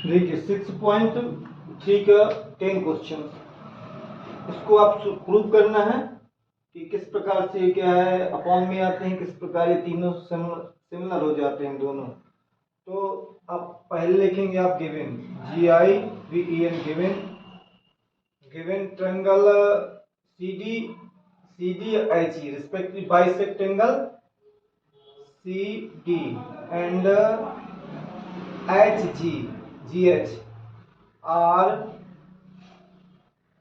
देखिए 6.3 का 10 क्वेश्चन, इसको आप प्रूव करना है कि किस प्रकार से क्या है अपॉन में आते हैं, किस प्रकार ये तीनों सिमिलर हो जाते हैं दोनों। तो आप पहले लिखेंगे आप given GIVEN given triangle CDHE respectively bisect angle CD and GH are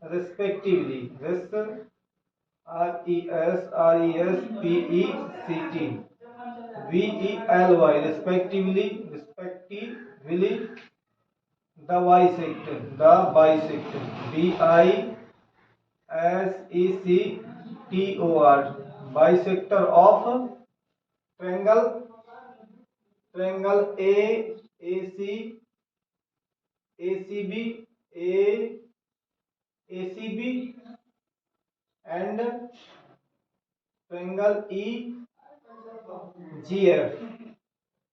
respectively VELY respectively the bisector BISECTOR bisector of triangle ACB and triangle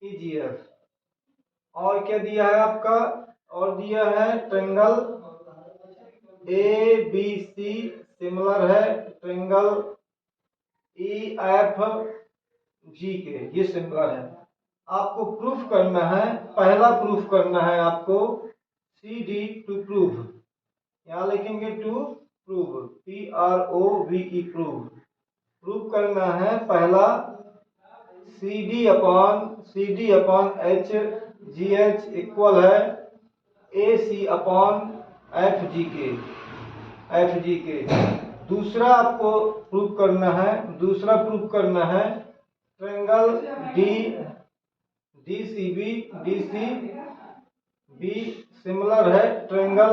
EGF। और क्या दिया है आपका, और दिया है ट्रायंगल ABC सिमिलर है ट्रायंगल EFG के, ये सिमिलर है। आपको प्रूफ करना है, पहला प्रूफ करना है आपको CD टू प्रूव, यहाँ लिखेंगे टू प्रूव PROVE प्रूव करना है पहला CD अपॉन HGH इक्वल है AC अपॉन FG के। दूसरा आपको प्रूव करना है, ट्रायंगल DCB सिमिलर है ट्रायंगल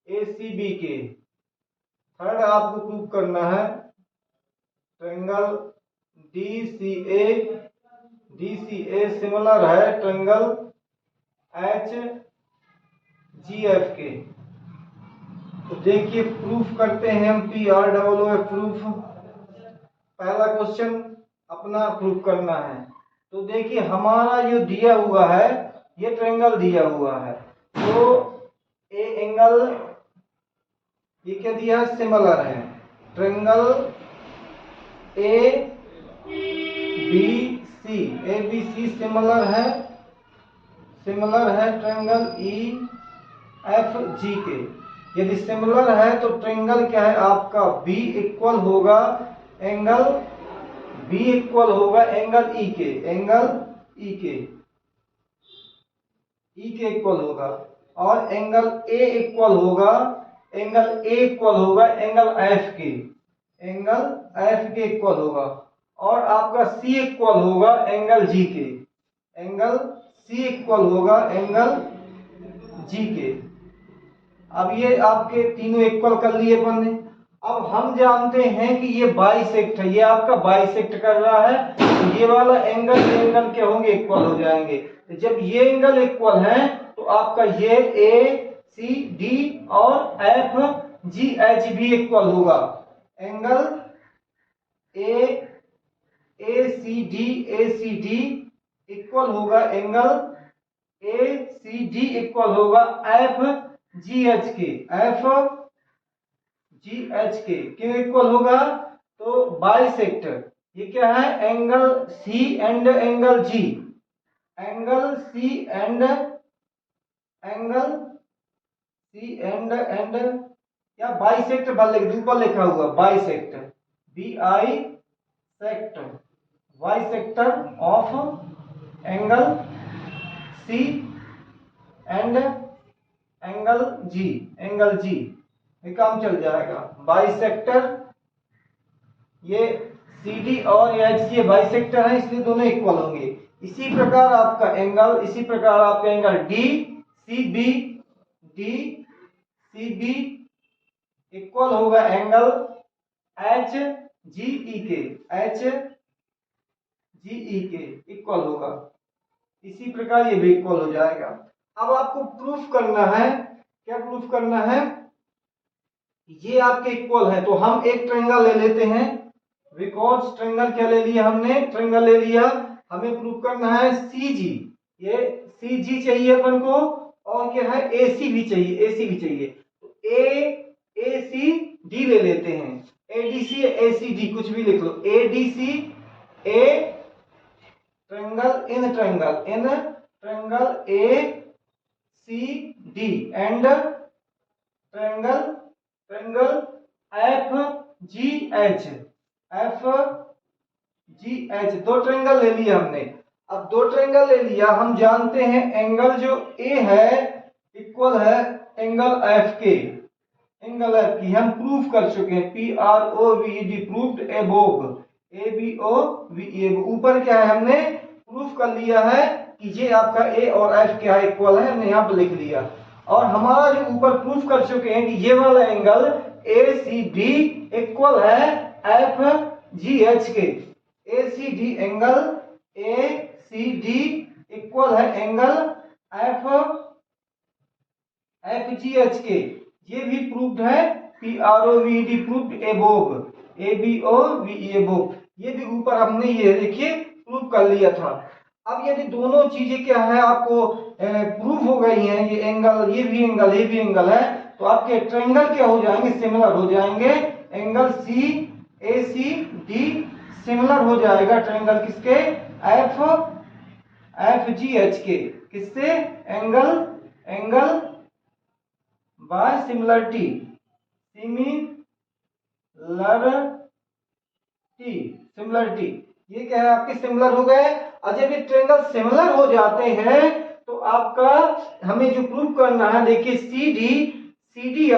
ACB के। थर्ड आपको प्रूव करना है ट्रायंगल DCA सिमिलर है ट्रायंगल HGF के। तो देखिए प्रूफ करते हैं हम PROOF प्रूफ। पहला क्वेश्चन अपना प्रूफ करना है। तो देखिए हमारा जो दिया हुआ है ये ट्रायंगल दिया हुआ है, तो ए एंगल ये क्या दिया है, सिमिलर है ट्रायंगल ABC सिमिलर है ट्रायंगल EFG के। यदि सिमिलर है तो ट्रायंगल क्या है आपका B इक्वल होगा एंगल E के, इक्वल होगा, और एंगल A इक्वल होगा एंगल F के इक्वल होगा, और आपका C इक्वल होगा एंगल G के, अब ये आपके तीनों इक्वल कर लिए अपन ने। अब हम जानते हैं कि ये बाइसेक्ट है, ये आपका बाइसेक्ट कर रहा है, तो ये वाला एंगल क्या होंगे, इक्वल हो जाएंगे। तो जब ये एंगल इक्वल है तो आपका ये ACD और FGH भी इक्वल होगा। एंगल ACD इक्वल होगा एंगल ACD इक्वल होगा FGH के। क्यों इक्वल होगा, तो बाइसेक्टर ये क्या है, angle C and angle G, क्या बाइसेक्टर ऊपर लिखा हुआ bisector bisector of angle C and angle G, ये काम चल जाएगा। बाइसेक्टर ये CD और HG बाइसेक्टर है, इसलिए दोनों इक्वल होंगे। इसी प्रकार आपका एंगल DCB इक्वल होगा एंगल HGE के इक्वल होगा। इसी प्रकार ये भी इक्वल हो जाएगा। अब आपको प्रूफ करना है, क्या प्रूफ करना है, ये आपके इक्वल है, तो हम एक ट्रायंगल ले लेते हैं। बिकॉज ट्रायंगल क्या ले लिया हमने, हमें प्रूफ करना है CG, ये सी जी चाहिए अपन को, और क्या है ए सी भी चाहिए, ए सी भी चाहिए। तो ए सी डी ले लेते हैं, ए डी सी ए सी डी कुछ भी लिख लो, A D C, a triangle in triangle A C D and triangle F G H, F G H. दो ट्रायंगल ले लिया हमने। अब दो ट्रायंगल ले लिया, हम जानते हैं एंगल जो ए है इक्वल है एंगल एफ के, एंगल एफ की हम प्रूव कर चुके हैं, P R O V D proved above, A B O V A. ऊपर क्या है हमने प्रूफ कर लिया है कि ये आपका ए और एफ क्या है इक्वल है, हमने यहाँ पर लिख लिया। और हमारा जो ऊपर प्रूफ कर चुके हैं कि ये वाला angle A C D equal है एफ जी एच के, A C D angle A C D equal है angle F F G H के। ये भी प्रूव्ड है, P R O V D proved above, A B O V A above. ये भी ऊपर हमने ये देखिए प्रूव कर लिया था। अब यदि दोनों चीजें क्या है आपको प्रूफ हो गई हैं, ये एंगल ये भी एंगल ये भी एंगल है, तो आपके ट्रायंगल क्या हो जाएंगे, सिमिलर हो जाएंगे। एंगल सी ए सी डी सिमिलर हो जाएगा ट्रायंगल किसके, एफ एफ जी एच के, किससे, एंगल बाय सिमिलरिटी, सिमिलरिटी ये क्या है आपके सिमिलर हो गए। और जब ये ट्रायंगल सिमिलर हो जाते हैं तो आपका हमें जो प्रूव करना है, देखिए सी डी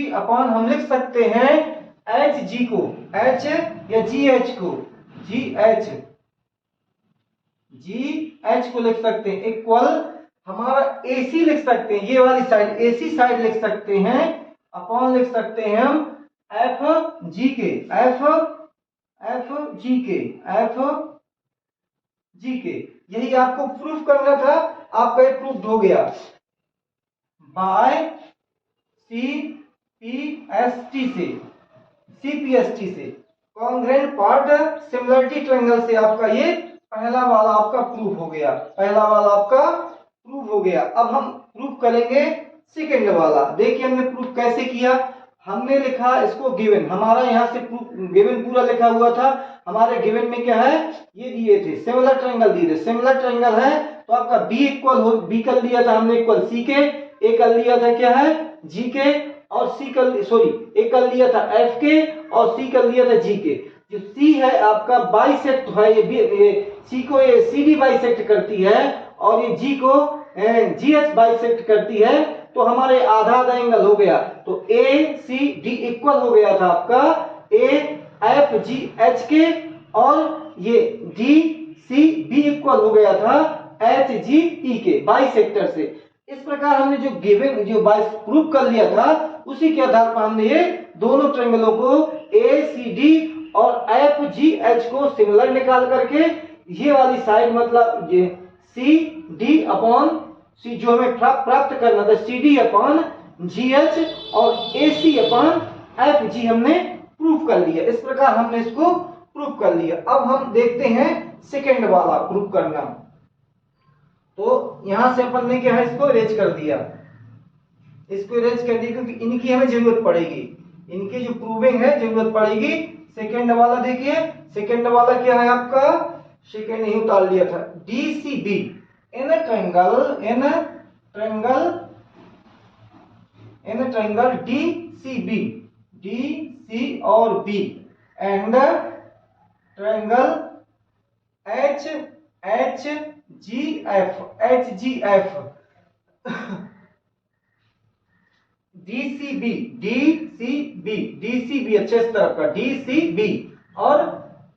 अपॉन हम लिख सकते हैं एच जी को, एच या जी एच को, जी एच को लिख सकते हैं इक्वल हमारा ए सी लिख सकते हैं, ये वाली साइड ए सी साइड लिख सकते हैं, अपॉन लिख सकते हैं हम एफ जी के, एफ जी के। यही आपको प्रूफ करना था, आपका ये प्रूफ हो गया बाय सीपीएसटी से कॉन्ग्रेंट पार्ट सिमिलरिटी ट्रायंगल से आपका ये पहला वाला आपका प्रूफ हो गया, अब हम प्रूफ करेंगे सेकंड वाला। देखिए हमने प्रूफ कैसे किया, हमने लिखा इसको गिवन, हमारा यहाँ से गिवन पूरा लिखा हुआ था। हमारे गिवन में क्या है, ये दिए थे सिमिलर ट्रायंगल दिए थे, सिमिलर ट्रायंगल है तो आपका बी इक्वल हो, बी कर लिया था हमने इक्वल सी के, ए कर लिया था क्या है जी के, और सी कर सॉरी ए कर लिया था एफ के, और सी कर लिया था जी के। जो सी है आपका बाइसेक्ट है, ये सी को ये सी डी बाइसेक्ट करती है, और ये जी को जी एच बाइसेक्ट करती है, तो हमारे आधा आधा एंगल हो गया। तो ए सी डी इक्वल हो गया था आपका ए एफ जी एच के, और ये डी सी बी इक्वल हो गया था एच जी ई के बाइसेक्टर से। इस प्रकार हमने जो गिवन जो प्रूफ कर लिया था, उसी के आधार पर हमने ये दोनों ट्रायंगलों को ए सी डी और एफ जी एच को सिमिलर निकाल करके ये वाली साइड मतलब ये सी डी अपॉन सी जो हमें प्राप्त करना था, C D upon G H और A C upon F G हमने प्रूफ कर लिया। इस प्रकार हमने इसको प्रूफ कर लिया। अब हम देखते हैं सेकंड वाला प्रूफ करना। तो यहां से अपन ने क्या है इसको इरेज कर दिया, क्योंकि इनकी हमें जरूरत पड़ेगी, इनकी जो प्रूविंग है जरूरत पड़ेगी। सेकंड वाला देखिए, सेकंड वाला क्या है आपका, सेकंड नहीं उतार लिया था, D C B in triangle D C और B and triangle H G F D C B अच्छे इस तरफ का डी सी बी और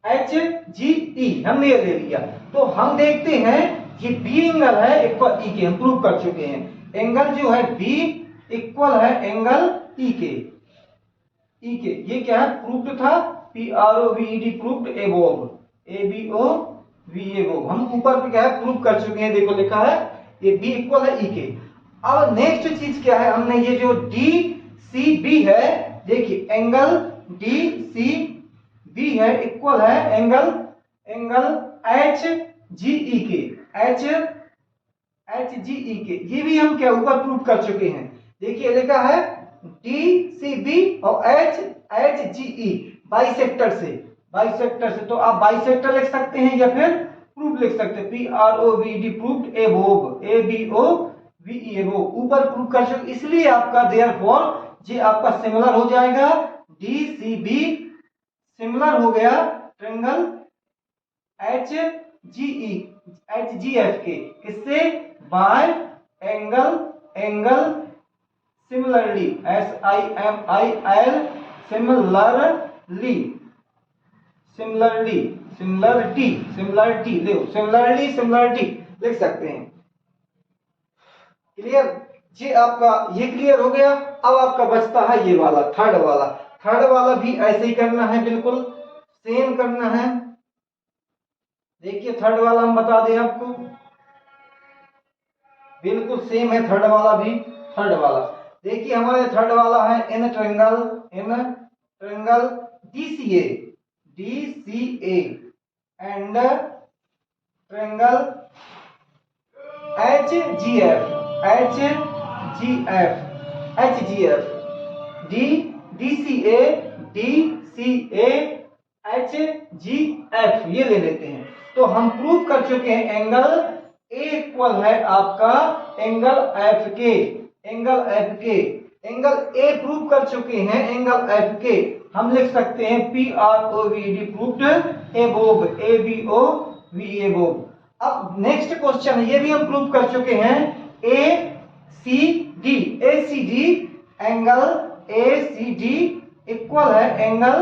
एच जी ई हमने ये ले लिया। तो हम देखते हैं ये बी एंगल है इक्वल ई के, हम प्रूव कर चुके हैं। एंगल जो है बी इक्वल है एंगल ई के, ये क्या है प्रूव्ड था, P R O V D proved above, A B O V above. हम ऊपर पे क्या है प्रूव कर चुके हैं, देखो लिखा है ये बी इक्वल है ई के। अब नेक्स्ट चीज क्या है, हमने ये जो डी सी बी है, देखिए एंगल डी सी बी है इक्वल है एंगल एच जी ई के, एच जी ई के, ये भी हम क्या ऊपर प्रूव कर चुके हैं। देखिए लिखा है डी सी बी और एच जी ई, बाइसेक्टर से तो आप बाइसेक्टर लिख सकते हैं या फिर प्रूफ लिख सकते हैं, P R O V D proved above, A B O V E above, ऊपर प्रूव कर चुके, इसलिए आपका देयरफॉर ये आपका सिमिलर हो जाएगा, डी सी बी सिमिलर हो गया ट्रायंगल एच जी एफ के, किससे, bye angle similarly, S I am I L, similarly similarity लिख सकते हैं। क्लियर, ये आपका ये क्लियर हो गया। अब आपका बचता है ये वाला थर्ड वाला भी ऐसे ही करना है, बिल्कुल सेम करना है। देखिए थर्ड वाला हम बता दें आपको, बिल्कुल सेम है थर्ड वाला भी। थर्ड वाला देखिए हमारे थर्ड वाला है in triangle DCA and triangle HGF DCA HGF ये ले लेते हैं। तो हम प्रूव कर चुके हैं एंगल ए इक्वल है आपका एंगल ए प्रूव कर चुके हैं, एंगल एफ के हम लिख सकते हैं P R O V D proved above, A B O V above. अब नेक्स्ट क्वेश्चन है, ये भी हम प्रूव कर चुके हैं, A C D angle A C D equal है एंगल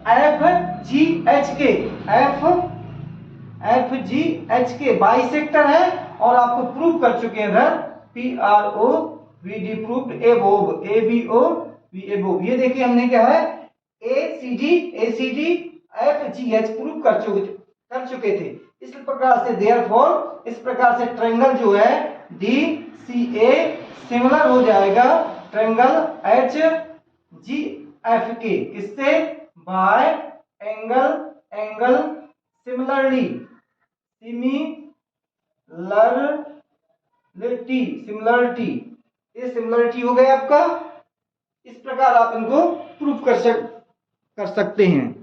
एफ जी एच के बाइसेक्टर है, और आपको प्रूव कर चुके हैं इधर P R O V D proved above, A B O V above. ये देखिए हमने क्या है A C D F G H prove कर चुके थे। इस प्रकार से देयरफॉर इस प्रकार से ट्रायंगल जो है डी सी ए सिमिलर हो जाएगा ट्रायंगल एच जी एफ के, किससे, बाय एंगल सिमिलरिटी ये सिमिलरिटी हो गया आपका। इस प्रकार आप इनको प्रूफ कर सकते हैं।